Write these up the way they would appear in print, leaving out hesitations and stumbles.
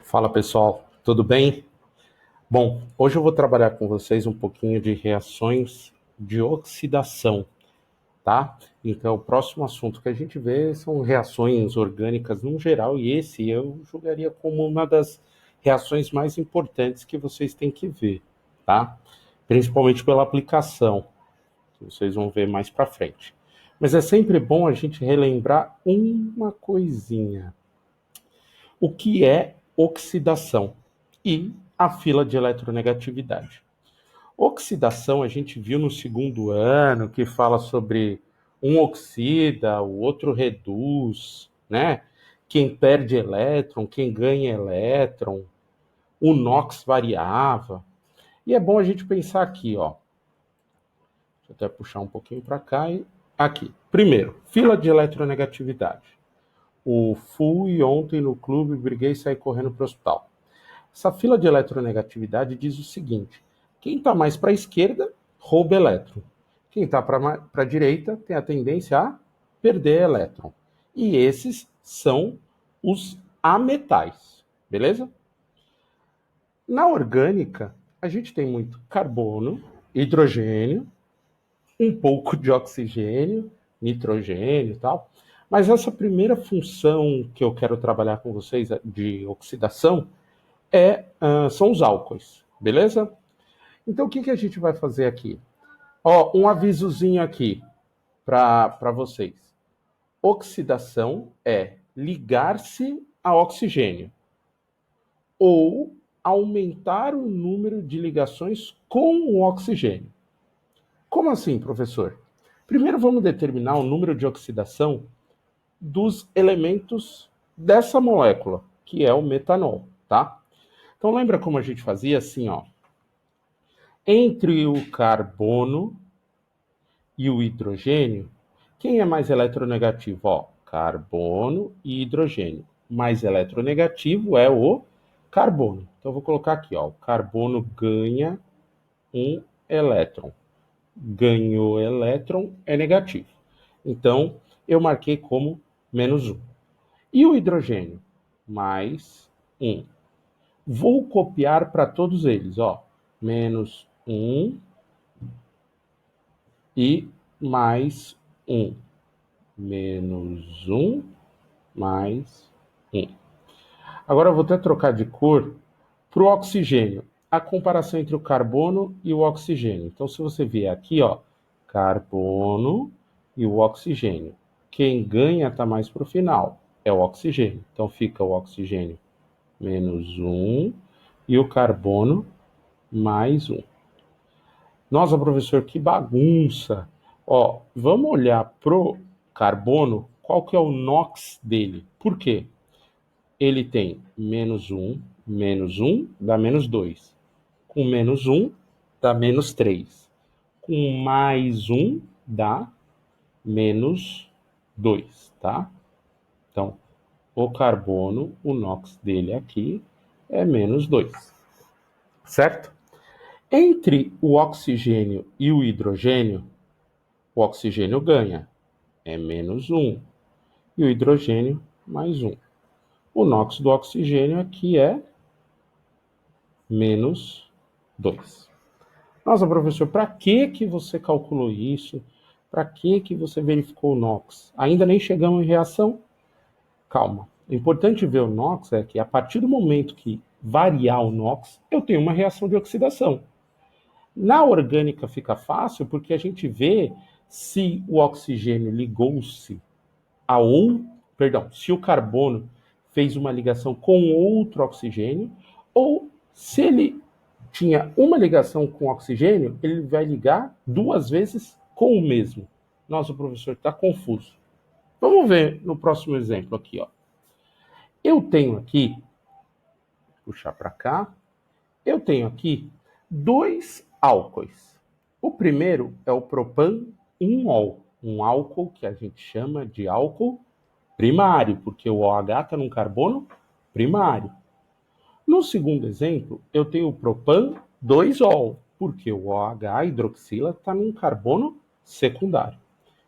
Fala pessoal, tudo bem? Bom, hoje eu vou trabalhar com vocês um pouquinho de reações de oxidação, tá? Então, o próximo assunto que a gente vê são reações orgânicas no geral, e esse eu julgaria como uma das reações mais importantes que vocês têm que ver, tá? Principalmente pela aplicação, que vocês vão ver mais para frente. Mas é sempre bom a gente relembrar uma coisinha. O que é oxidação e a fila de eletronegatividade. Oxidação a gente viu no segundo ano, que fala sobre um oxida, o outro reduz, né? Quem perde elétron, quem ganha elétron, o NOx variava. E é bom a gente pensar aqui, ó. Deixa eu até puxar um pouquinho para cá e aqui. Primeiro, fila de eletronegatividade. Fui ontem no clube, briguei e saí correndo para o hospital. Essa fila de eletronegatividade diz o seguinte: quem está mais para a esquerda rouba elétron. Quem está para a direita tem a tendência a perder elétron. E esses são os ametais, beleza? Na orgânica, a gente tem muito carbono, hidrogênio, um pouco de oxigênio, nitrogênio e tal. Mas essa primeira função que eu quero trabalhar com vocês de oxidação são os álcoois, beleza? Então, o que a gente vai fazer aqui? Ó, um avisozinho aqui para vocês. Oxidação é ligar-se a oxigênio ou aumentar o número de ligações com o oxigênio. Como assim, professor? Primeiro vamos determinar o número de oxidação dos elementos dessa molécula, que é o metanol, tá? Então lembra como a gente fazia assim, ó? Entre o carbono e o hidrogênio, quem é mais eletronegativo? Ó, carbono e hidrogênio. Mais eletronegativo é o carbono. Então, eu vou colocar aqui, ó, o carbono ganha um elétron. Ganhou elétron é negativo. Então, eu marquei como menos 1. E o hidrogênio? Mais 1. Vou copiar para todos eles, ó. Menos 1 e mais 1. Menos 1 mais 1. Agora eu vou até trocar de cor para o oxigênio. A comparação entre o carbono e o oxigênio. Então, se você vier aqui, ó, carbono e o oxigênio. Quem ganha está mais para o final, é o oxigênio. Então, fica o oxigênio menos 1 e o carbono mais 1. Nossa, professor, que bagunça. Ó, vamos olhar pro carbono, qual que é o NOx dele? Por quê? Ele tem menos um dá menos 2. Com menos 1 dá menos 3. Com mais 1 dá menos 2, tá? Então, o carbono, o NOx dele aqui é menos 2, certo? Entre o oxigênio e o hidrogênio, o oxigênio ganha, é menos 1, e o hidrogênio mais 1. O NOx do oxigênio aqui é menos 2. Nossa, professor, para que você calculou isso? Para que você verificou o NOx? Ainda nem chegamos em reação? Calma. O importante ver o NOx é que a partir do momento que variar o NOx, eu tenho uma reação de oxidação. Na orgânica fica fácil porque a gente vê se o oxigênio ligou-se se o carbono fez uma ligação com outro oxigênio, ou se ele tinha uma ligação com oxigênio, ele vai ligar 2 vezes com o mesmo. Nossa, o professor está confuso. Vamos ver no próximo exemplo aqui, ó. Eu tenho aqui, puxar para cá, eu tenho aqui 2 álcoois. O primeiro é o propan-1-ol, um álcool que a gente chama de álcool primário, porque o OH está num carbono primário. No segundo exemplo, eu tenho o propan-2-ol, porque o OH hidroxila está num carbono secundário.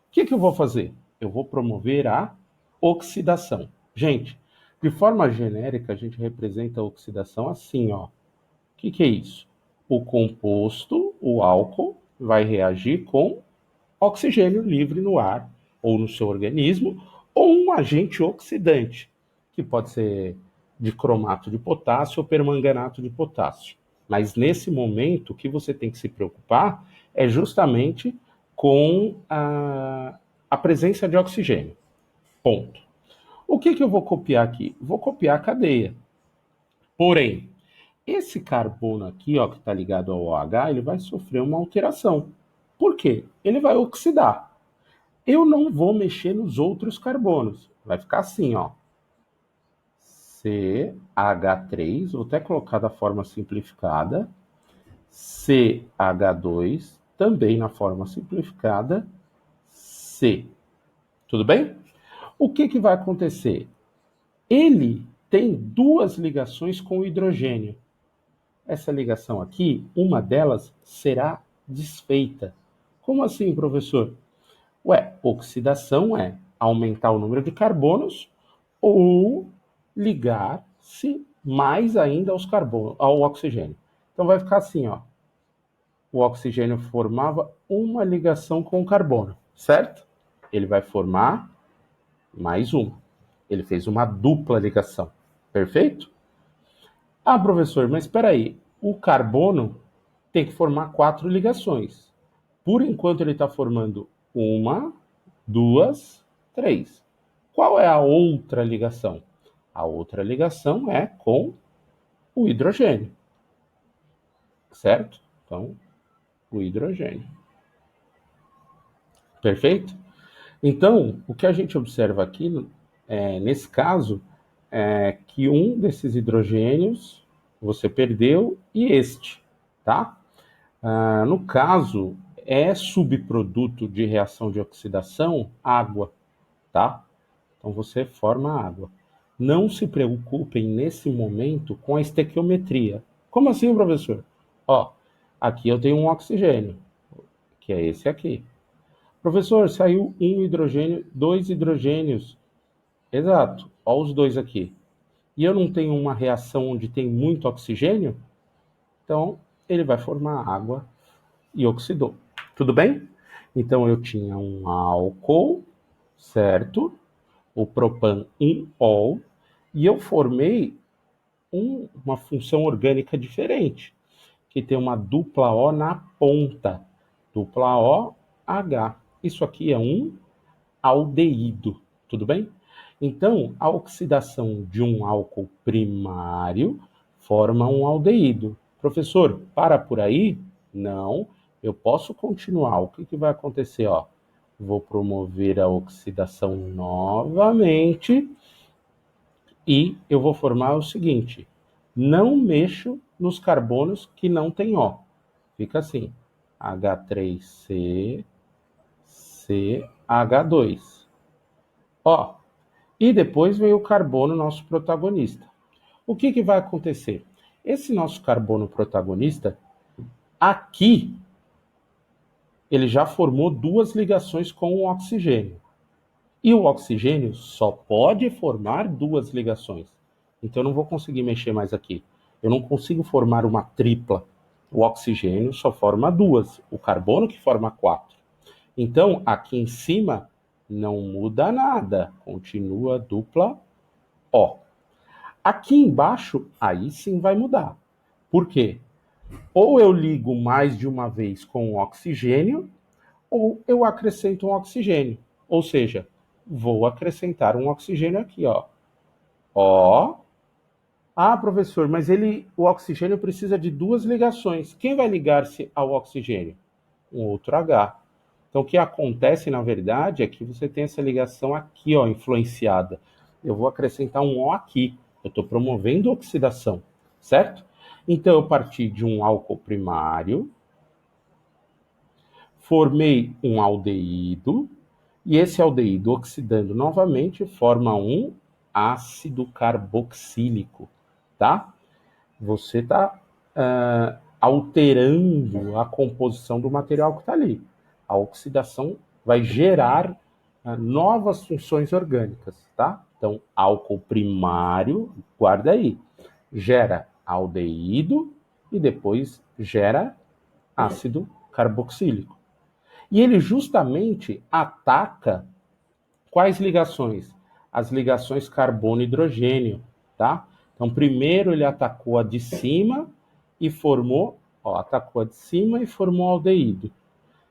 O que eu vou fazer? Eu vou promover a oxidação. Gente, De forma genérica, a gente representa a oxidação assim, ó. O que é isso? O composto, o álcool, vai reagir com oxigênio livre no ar ou no seu organismo, ou um agente oxidante, que pode ser de cromato de potássio ou permanganato de potássio. Mas nesse momento, o que você tem que se preocupar é justamente com a presença de oxigênio. Ponto. O que eu vou copiar aqui? Vou copiar a cadeia. Porém, esse carbono aqui, ó, que está ligado ao OH, ele vai sofrer uma alteração. Por quê? Ele vai oxidar. Eu não vou mexer nos outros carbonos. Vai ficar assim, ó. CH3, vou até colocar da forma simplificada. CH2, também na forma simplificada. C. Tudo bem? O que vai acontecer? Ele tem duas ligações com o hidrogênio. Essa ligação aqui, uma delas será desfeita. Como assim, professor? Ué, oxidação é aumentar o número de carbonos ou ligar-se mais ainda ao oxigênio. Então vai ficar assim, ó. O oxigênio formava uma ligação com o carbono, certo? Ele vai formar mais uma. Ele fez uma dupla ligação, perfeito? Ah, professor, mas espera aí. O carbono tem que formar 4 ligações. Por enquanto ele está formando uma, duas, três. Qual é a outra ligação? A outra ligação é com o hidrogênio, certo? Então, o hidrogênio. Perfeito? Então, o que a gente observa aqui, nesse caso, é que um desses hidrogênios você perdeu e este, tá? No caso, é subproduto de reação de oxidação água, tá? Então você forma água. Não se preocupem nesse momento com a estequiometria. Como assim, professor? Ó, aqui eu tenho um oxigênio, que é esse aqui. Professor, saiu um hidrogênio, 2 hidrogênios. Exato, ó os dois aqui. E eu não tenho uma reação onde tem muito oxigênio, então ele vai formar água e oxidou. Tudo bem? Então eu tinha um álcool, certo? O propan 1-ol, e eu formei uma função orgânica diferente, que tem uma dupla O na ponta, dupla OH. Isso aqui é um aldeído, tudo bem? Então, a oxidação de um álcool primário forma um aldeído. Professor, para por aí? Não, eu posso continuar. O que vai acontecer? Ó, vou promover a oxidação novamente e eu vou formar o seguinte: não mexo nos carbonos que não tem O. Fica assim, H3C, CH2. Ó, e depois vem o carbono, nosso protagonista. O que vai acontecer? Esse nosso carbono protagonista, aqui, ele já formou duas ligações com o oxigênio. E o oxigênio só pode formar duas ligações. Então eu não vou conseguir mexer mais aqui. Eu não consigo formar uma tripla. O oxigênio só forma duas. O carbono que forma quatro. Então aqui em cima não muda nada. Continua dupla O. Aqui embaixo, aí sim vai mudar. Por quê? Ou eu ligo mais de uma vez com o oxigênio, ou eu acrescento um oxigênio. Ou seja, vou acrescentar um oxigênio aqui, ó. Ó. Ah, professor, mas o oxigênio precisa de duas ligações. Quem vai ligar-se ao oxigênio? Um outro H. Então, o que acontece, na verdade, é que você tem essa ligação aqui, ó, influenciada. Eu vou acrescentar um O aqui. Eu estou promovendo a oxidação, certo? Então, eu parti de um álcool primário, formei um aldeído, e esse aldeído, oxidando novamente, forma um ácido carboxílico, tá? Você está alterando a composição do material que está ali. A oxidação vai gerar novas funções orgânicas, tá? Então, álcool primário, guarda aí, gera aldeído e depois gera ácido carboxílico. E ele justamente ataca quais ligações? As ligações carbono-hidrogênio, tá? Então, primeiro ele atacou a de cima e formou, atacou a de cima e formou aldeído.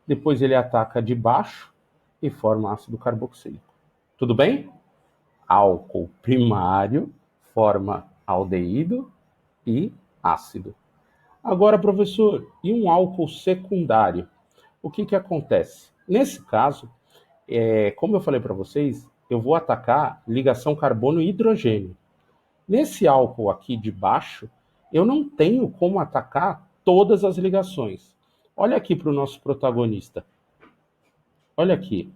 Depois ele ataca a de baixo e forma ácido carboxílico. Tudo bem? Álcool primário forma aldeído e ácido. Agora, professor, e um álcool secundário? O que acontece? Nesse caso, como eu falei para vocês, eu vou atacar ligação carbono-hidrogênio. Nesse álcool aqui de baixo, eu não tenho como atacar todas as ligações. Olha aqui para o nosso protagonista. Olha aqui,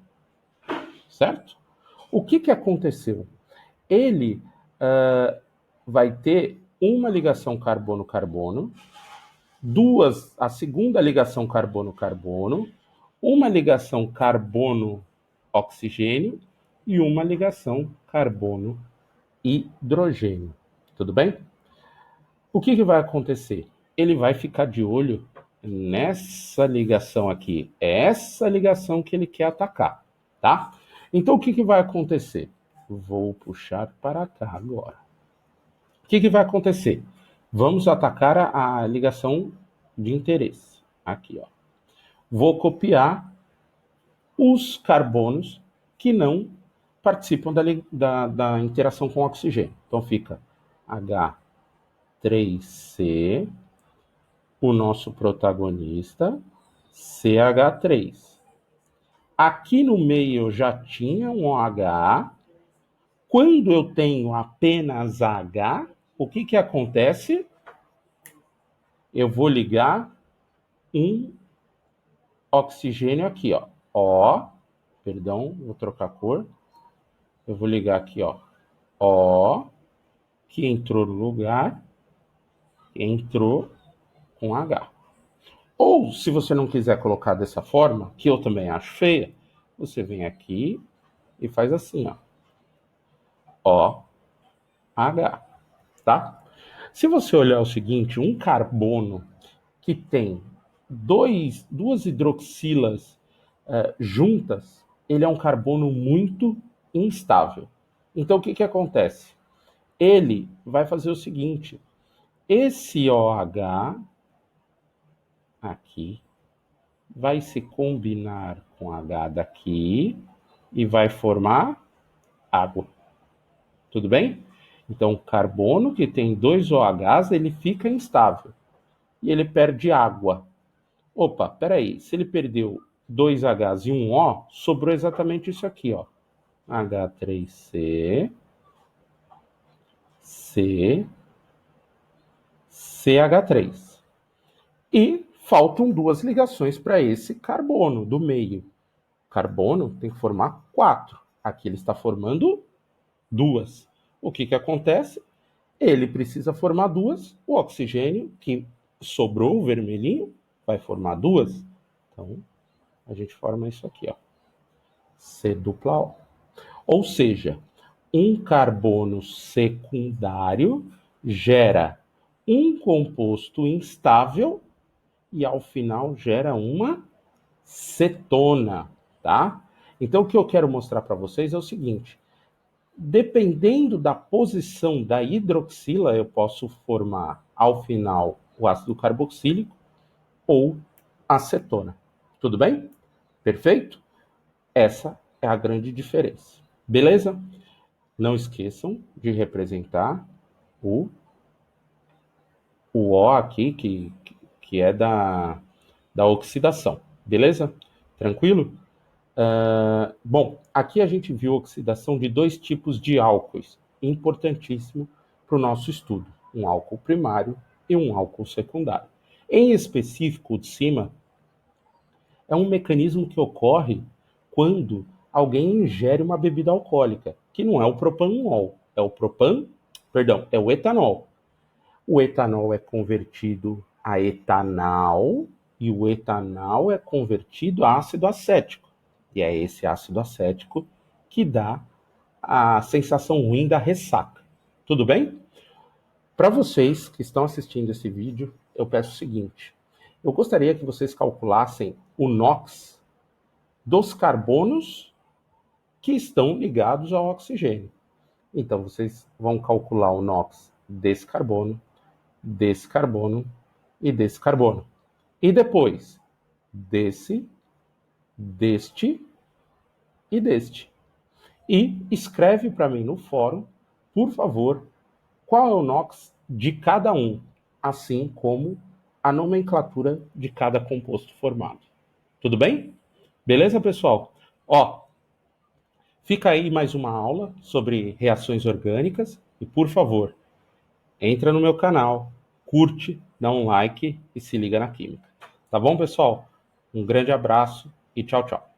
certo? O que aconteceu? Ele vai ter uma ligação carbono-carbono, a segunda ligação carbono-carbono, uma ligação carbono-oxigênio e uma ligação carbono-hidrogênio. Tudo bem? O que vai acontecer? Ele vai ficar de olho nessa ligação aqui. É essa ligação que ele quer atacar, tá? Então, o que vai acontecer? Vou puxar para cá agora. O que vai acontecer? Vamos atacar a ligação de interesse. Aqui, ó. Vou copiar os carbonos que não participam da interação com o oxigênio. Então, fica H3C, o nosso protagonista, CH3. Aqui no meio eu já tinha um OH. Quando eu tenho apenas H, o que acontece? Eu vou ligar um oxigênio aqui, ó. Vou trocar a cor. Eu vou ligar aqui, ó. O, que entrou no lugar, entrou com H. Ou, se você não quiser colocar dessa forma, que eu também acho feia, você vem aqui e faz assim, ó. OH, tá? Se você olhar o seguinte, um carbono que tem duas hidroxilas juntas, ele é um carbono muito instável. Então, o que acontece? Ele vai fazer o seguinte, esse OH aqui vai se combinar com H daqui e vai formar água. Tudo bem? Então, o carbono que tem dois OHs, ele fica instável. E ele perde água. Opa, peraí. Se ele perdeu dois Hs e um O, sobrou exatamente isso aqui, ó. H3C, C, CH3. E faltam duas ligações para esse carbono do meio. Carbono tem que formar 4. Aqui ele está formando 2. O que acontece? Ele precisa formar 2. O oxigênio, que sobrou, o vermelhinho, vai formar 2. Então, a gente forma isso aqui, ó. C dupla O. Ou seja, um carbono secundário gera um composto instável e ao final gera uma cetona, tá? Então o que eu quero mostrar para vocês é o seguinte, dependendo da posição da hidroxila, eu posso formar ao final o ácido carboxílico ou acetona. Tudo bem? Perfeito? Essa é a grande diferença. Beleza? Não esqueçam de representar o O aqui, que é da oxidação. Beleza? Tranquilo? Bom, aqui a gente viu oxidação de dois tipos de álcoois, importantíssimo para o nosso estudo. Um álcool primário e um álcool secundário. Em específico, o de cima, é um mecanismo que ocorre quando alguém ingere uma bebida alcoólica, que não é o propanol, é o etanol. O etanol é convertido a etanal e o etanol é convertido a ácido acético. E é esse ácido acético que dá a sensação ruim da ressaca. Tudo bem? Para vocês que estão assistindo esse vídeo, eu peço o seguinte: eu gostaria que vocês calculassem o NOx dos carbonos que estão ligados ao oxigênio. Então, vocês vão calcular o NOx desse carbono e desse carbono. E depois, deste e deste. E escreve para mim no fórum, por favor, qual é o NOx de cada um, assim como a nomenclatura de cada composto formado. Tudo bem? Beleza, pessoal? Ó, fica aí mais uma aula sobre reações orgânicas e, por favor, entra no meu canal, curte, dá um like e se liga na química. Tá bom, pessoal? Um grande abraço e tchau, tchau.